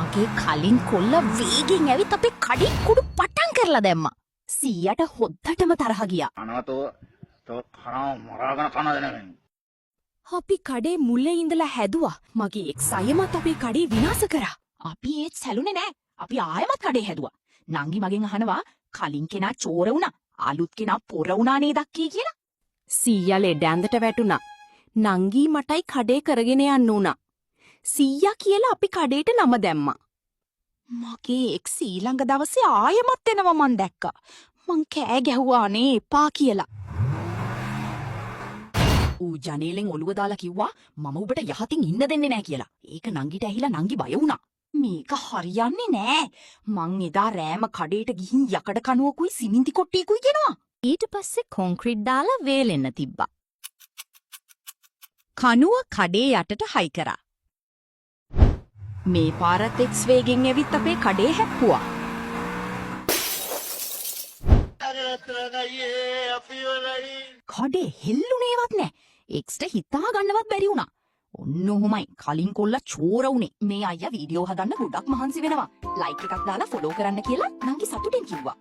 මගේ කලින් කොල්ල වේගෙන් ඇවිත් අපේ කඩේ කුඩු පටන් කරලා දැම්මා. සීයාට හොද්දටම තරහ ගියා. අනවතෝ තෝ කනවා මරාගෙන කනද නෙමෙයි. අපි කඩේ මුල්ලේ ඉඳලා හැදුවා. මගේ එක්ස් අයමත් අපේ කඩේ විනාශ කරා. අපි ඒත් සැලුනේ නෑ. අපි ආයෙමත් කඩේ හැදුවා. නංගි මගෙන් අහනවා කලින් කෙනා චෝර වුණා. අලුත් කෙනා පොර වුණා නේද අක්කී කියලා. සීයා ලෙඩ ඇඳට වැටුණා. නංගි මටයි කඩේ කරගෙන යන්න උනා. සීයා කියලා අපි කඩේට නම දැම්මා. මගේ එක්ස් ඊළඟ දවසේ ආයෙමත් එනවා මං දැක්කා. මං කෑ ගැහුවා අනේ එපා කියලා. ඌ ජනේලෙන් ඔළුව දාලා කිව්වා මම ඔබට යහතින් ඉන්න දෙන්නේ නෑ කියලා. ඒක නංගිට ඇහිලා නංගි බය වුණා. මේක හරියන්නේ නෑ. මං එදා රෑම කඩේට ගිහින් යකඩ කණුවකුයි සිමෙන්ති කොට්ටියකුයි ගෙනවා. ඊට පස්සේ කොන්ක්‍රීට් දාලා වේලෙන්න තිබ්බා. කණුව කඩේ යටට හයි කරා. මේ පාරත් එක්ස් වේගෙන් ඇවිත් අපේ කඩේ හැප්පුවා. කඩේ හෙල්ලුනේවත් නෑ. එක්ස්ට හිතා ගන්නවත් බැරි වුණා. ඔන්න ඔහොමයි කලින් කොල්ලා චෝර උනේ. මේ අයියා වීඩියෝ හදන්න ගොඩක් මහන්සි වෙනවා. ලයික් එකක් දාලා ෆොලෝ කරන්න කියලා නංගි සතුටින් කිව්වා.